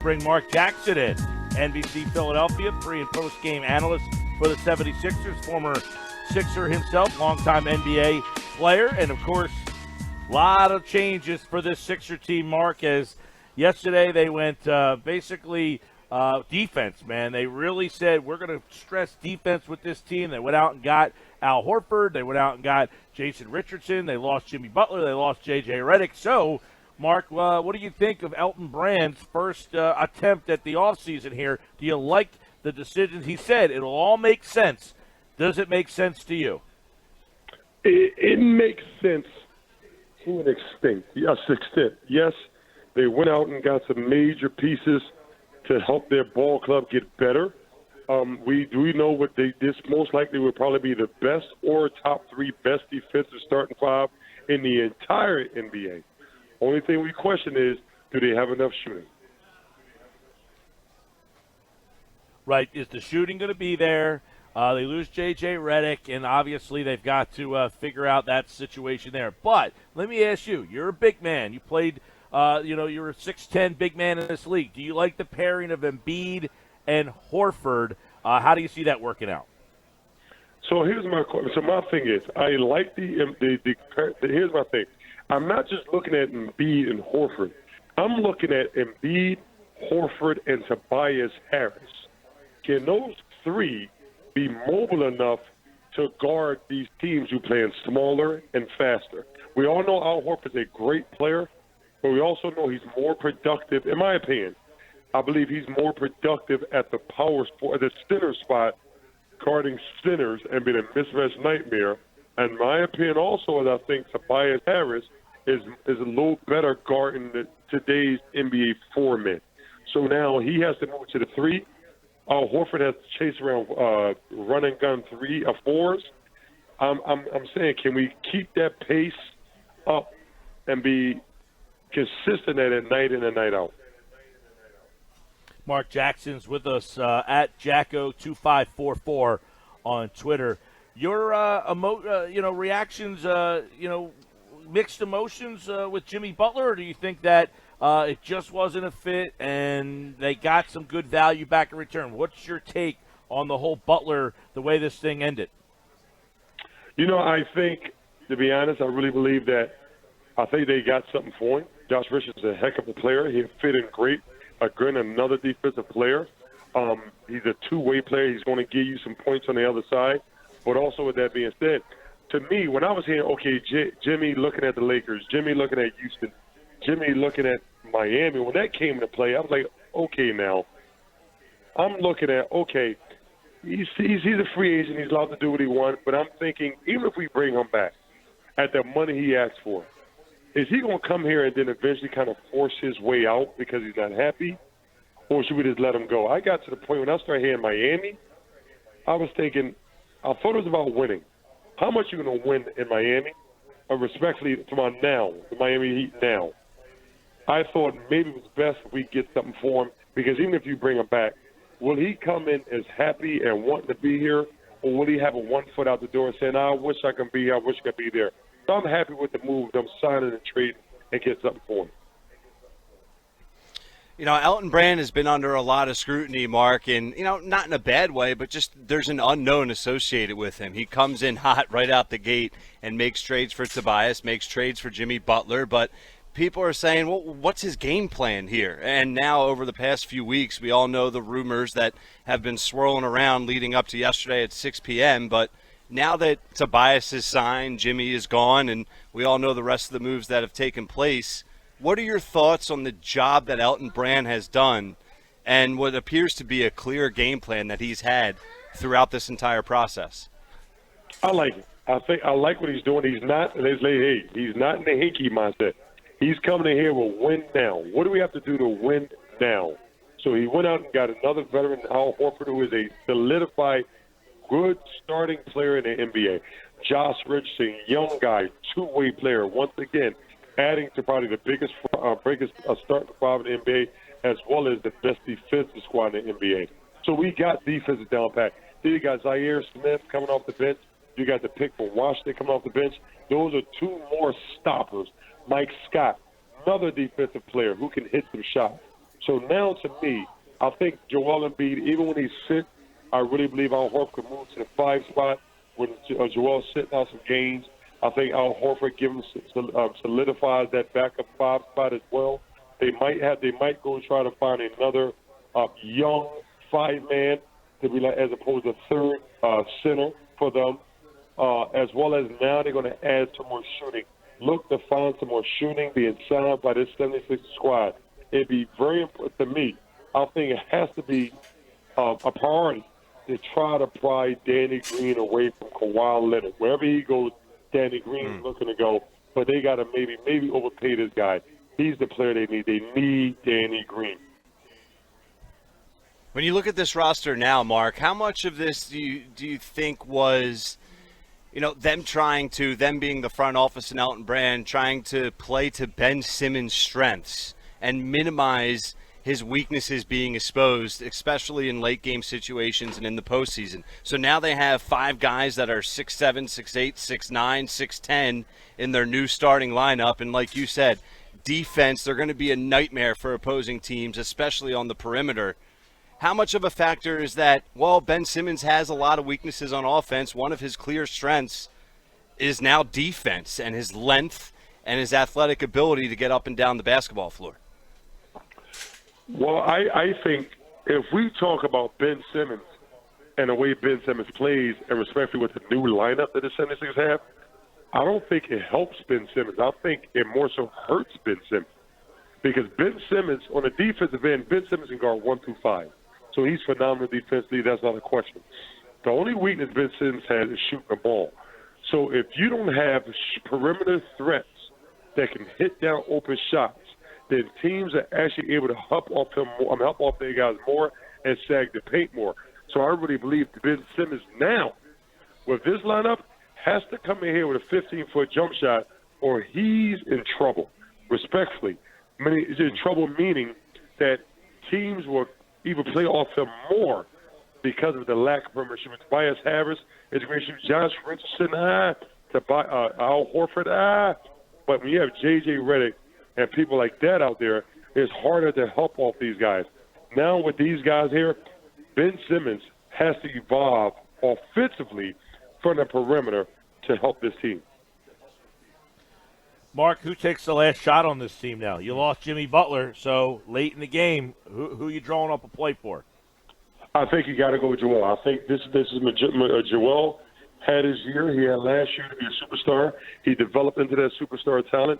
bring Marc Jackson in, NBC Philadelphia, pre- and post-game analyst for the 76ers, former Sixer himself, longtime NBA player, and of course, a lot of changes for this Sixer team, Mark, as yesterday they went basically defense, man. They really said, we're going to stress defense with this team. They went out and got Al Horford. They went out and got Jason Richardson. They lost Jimmy Butler. They lost J.J. Redick. So, Mark, what do you think of Elton Brand's first attempt at the offseason here? Do you like the decisions? He said it'll all make sense. Does it make sense to you? It makes sense to an extent. Yes, they went out and got some major pieces to help their ball club get better. We know what this most likely would probably be the best or top three best defensive starting five in the entire NBA. Only thing we question is, do they have enough shooting? Right. Is the shooting going to be there? They lose J.J. Redick, and obviously they've got to figure out that situation there. But let me ask you, you're a big man. You played, you're a 6'10" big man in this league. Do you like the pairing of Embiid and Horford? How do you see that working out? So here's my question. So my thing is, I like here's my thing. I'm not just looking at Embiid and Horford. I'm looking at Embiid, Horford, and Tobias Harris. Can those three be mobile enough to guard these teams who play smaller and faster? We all know Al Horford's a great player, but we also know he's more productive. In my opinion, I believe he's more productive at the power sport, the center spot, guarding centers and being a mismatch nightmare. And my opinion also is I think Tobias Harris is a little better guarding today's NBA four-men. So now he has to move to the three. Horford has to chase around run and gun fours. I'm saying, can we keep that pace up and be consistent at it night in and night out? Marc Jackson's with us at Jacko2544 on Twitter. Your reactions, mixed emotions with Jimmy Butler, or do you think that it just wasn't a fit and they got some good value back in return? What's your take on the whole Butler, the way this thing ended? I think, to be honest, I really believe that I think they got something for him. Josh Richardson's a heck of a player. He fit in great. Again, another defensive player. He's a two-way player. He's going to give you some points on the other side. But also with that being said, to me, when I was hearing, okay, Jimmy looking at the Lakers, Jimmy looking at Houston, Jimmy looking at Miami, when that came into play, I was like, okay, now. I'm looking at, okay, he's a free agent. He's allowed to do what he wants. But I'm thinking, even if we bring him back at the money he asked for, is he going to come here and then eventually kind of force his way out because he's not happy? Or should we just let him go? I got to the point when I started hearing Miami, I was thinking, I thought it was about winning. How much are you going to win in Miami? Respectfully to the Miami Heat now. I thought maybe it was best if we get something for him, because even if you bring him back, will he come in as happy and wanting to be here, or will he have a 1 foot out the door and saying, I wish I could be here, I wish I could be there? So I'm happy with the move, them signing and trading and get something for him. Elton Brand has been under a lot of scrutiny, Mark, and, not in a bad way, but just there's an unknown associated with him. He comes in hot right out the gate and makes trades for Tobias, makes trades for Jimmy Butler, but people are saying, well, what's his game plan here? And now over the past few weeks, we all know the rumors that have been swirling around leading up to yesterday at 6 p.m., but now that Tobias is signed, Jimmy is gone, and we all know the rest of the moves that have taken place, what are your thoughts on the job that Elton Brand has done and what appears to be a clear game plan that he's had throughout this entire process? I like it. I like what he's doing. He's not in the hinky mindset. He's coming in here with win now. What do we have to do to win now? So he went out and got another veteran, Al Horford, who is a solidified, good starting player in the NBA. Josh Richardson, young guy, two-way player, once again, adding to probably the biggest starting five in the NBA, as well as the best defensive squad in the NBA. So we got defensive down pat. Then you got Zaire Smith coming off the bench. You got the pick from Washington coming off the bench. Those are two more stoppers. Mike Scott, another defensive player who can hit some shots. So now, to me, I think Joel Embiid, even when he's sit, I really believe Al Horford could move to the 5 spot when Joel's sitting out some games. I think Al Horford solidifies that backup 5 spot as well. They might go try to find another young 5-man to be like, as opposed to third center for them. As well as now they're going to add some more shooting. Look to find some more shooting being signed by this 76 squad. It'd be very important to me. I think it has to be a priority to try to pry Danny Green away from Kawhi Leonard. Wherever he goes, Danny Green's looking to go. But they got to maybe overpay this guy. He's the player they need. They need Danny Green. When you look at this roster now, Mark, how much of this do you think was, them being the front office and Elton Brand, trying to play to Ben Simmons' strengths and minimize his weaknesses being exposed, especially in late game situations and in the postseason? So now they have 5 guys that are 6'7", 6'8", 6'9", 6'10" in their new starting lineup. And like you said, defense, they're going to be a nightmare for opposing teams, especially on the perimeter. How much of a factor is that, well, Ben Simmons has a lot of weaknesses on offense. One of his clear strengths is now defense and his length and his athletic ability to get up and down the basketball floor. Well, I think if we talk about Ben Simmons and the way Ben Simmons plays, and respectively with the new lineup that the 76ers have, I don't think it helps Ben Simmons. I think it more so hurts Ben Simmons. Because Ben Simmons, on the defensive end, Ben Simmons can guard 1 through 5. So he's phenomenal defensively. That's not a question. The only weakness Ben Simmons has is shooting the ball. So if you don't have perimeter threats that can hit down open shots, then teams are actually able to help off their guys more and sag the paint more. So I really believe Ben Simmons now, with this lineup, has to come in here with a 15-foot jump shot, or he's in trouble, respectfully. I mean, he's in trouble meaning that teams will even play off him more because of the lack of perimeter shooting. Tobias Harris is going to shoot. Josh Richardson, Al Horford, But when you have J.J. Redick and people like that out there, it's harder to help off these guys. Now with these guys here, Ben Simmons has to evolve offensively from the perimeter to help this team. Mark, who takes the last shot on this team now? You lost Jimmy Butler, so late in the game, who you drawing up a play for? I think you got to go with Joel. I think this is Joel had his year. He had last year to be a superstar. He developed into that superstar talent.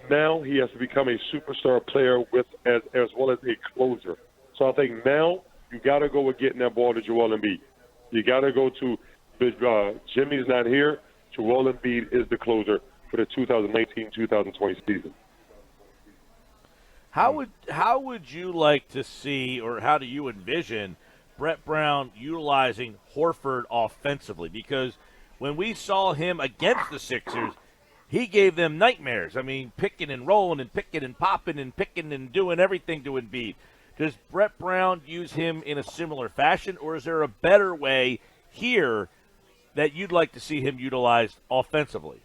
Now he has to become a superstar player as well as a closer. So I think now you got to go with getting that ball to Joel Embiid. You got to go to Jimmy's not here. Joel Embiid is the closer for the 2019-2020 season. How would you like to see, or how do you envision Brett Brown utilizing Horford offensively? Because when we saw him against the Sixers, he gave them nightmares. I mean, picking and rolling and picking and popping and picking and doing everything to Embiid. Does Brett Brown use him in a similar fashion, or is there a better way here that you'd like to see him utilized offensively?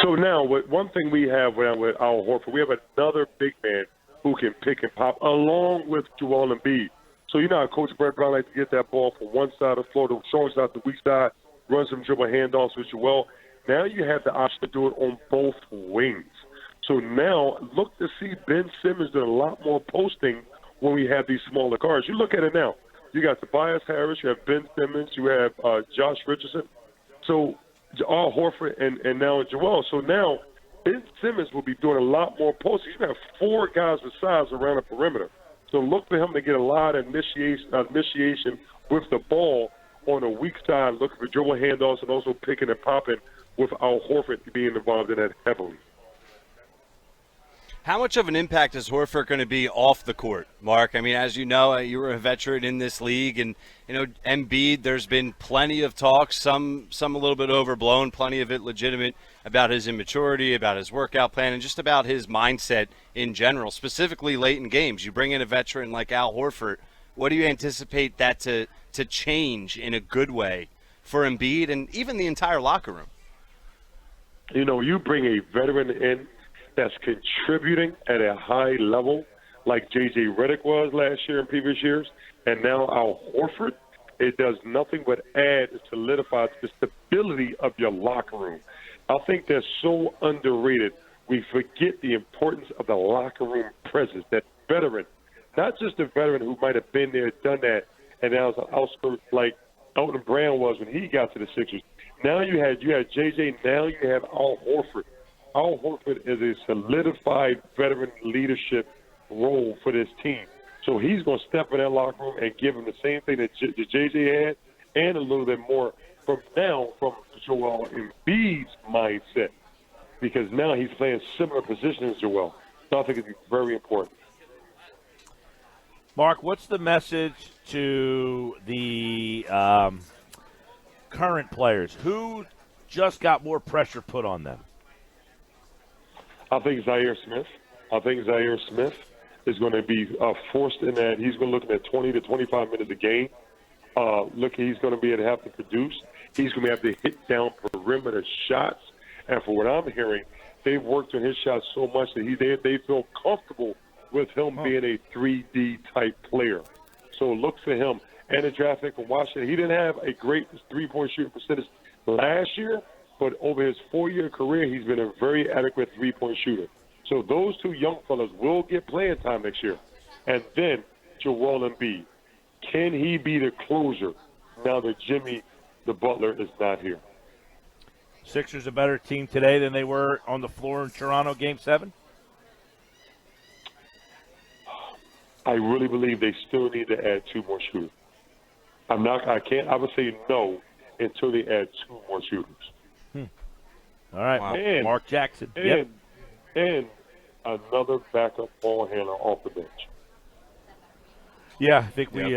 So now, one thing we have with Al Horford, we have another big man who can pick and pop along with Joel Embiid. So you know how Coach Brett Brown likes to get that ball from one side of the floor to strong side to the weak side, run some dribble handoffs with Joel. Now you have the option to do it on both wings. So now look to see Ben Simmons doing a lot more posting when we have these smaller guards. You look at it now. You got Tobias Harris, you have Ben Simmons, you have Josh Richardson. So Al Horford and now Joel. So now Ben Simmons will be doing a lot more posting. You have 4 guys with size around the perimeter. So look for him to get a lot of initiation with the ball on the weak side, looking for dribble handoffs and also picking and popping with Al Horford being involved in that heavily. How much of an impact is Horford going to be off the court, Mark? I mean, as you know, you were a veteran in this league, and Embiid, there's been plenty of talk, some a little bit overblown, plenty of it legitimate, about his immaturity, about his workout plan, and just about his mindset in general, specifically late in games. You bring in a veteran like Al Horford, what do you anticipate that to change in a good way for Embiid and even the entire locker room? You bring a veteran in that's contributing at a high level, like J.J. Redick was last year and previous years, and now Al Horford, it does nothing but add and solidify the stability of your locker room. I think that's so underrated. We forget the importance of the locker room presence, that veteran, not just a veteran who might have been there, done that, and now it's an outskirt like Elton Brand was when he got to the Sixers. Now you had J.J., now you have Al Horford. Al Horford is a solidified veteran leadership role for this team. So he's going to step in that locker room and give him the same thing that J.J. had and a little bit more from Joel Embiid's mindset, because now he's playing similar positions as Joel. So I think it's very important. Mark, what's the message to the current players? Who just got more pressure put on them? I think Zaire Smith. Is going to be forced in that he's going to look at 20 to 25 minutes a game. He's going to be able to have to produce. He's going to have to hit down perimeter shots. And for what I'm hearing, they've worked on his shots so much that they feel comfortable with him being a 3D type player. So look for him. And the draft pick from Washington, he didn't have a great three-point shooting percentage last year, but over his 4-year career, he's been a very adequate three-point shooter. So those two young fellas will get playing time next year. And then Joel Embiid. Can he be the closer now that Jimmy the Butler is not here? Sixers a better team today than they were on the floor in Toronto Game 7? I really believe they still need to add 2 more shooters. I would say no until they add 2 more shooters. All right, wow. And, Marc Jackson. And another backup ball handler off the bench. Yeah, I think we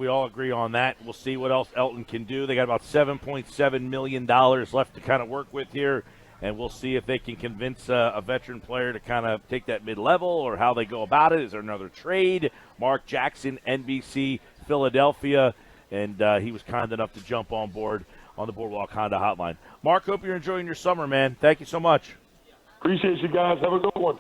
all agree on that. We'll see what else Elton can do. They got about $7.7 million left to kind of work with here, and we'll see if they can convince a veteran player to kind of take that mid-level or how they go about it. Is there another trade? Marc Jackson, NBC, Philadelphia, and he was kind enough to jump on board on the Boardwalk Honda hotline. Mark, hope you're enjoying your summer, man. Thank you so much. Appreciate you guys. Have a good one.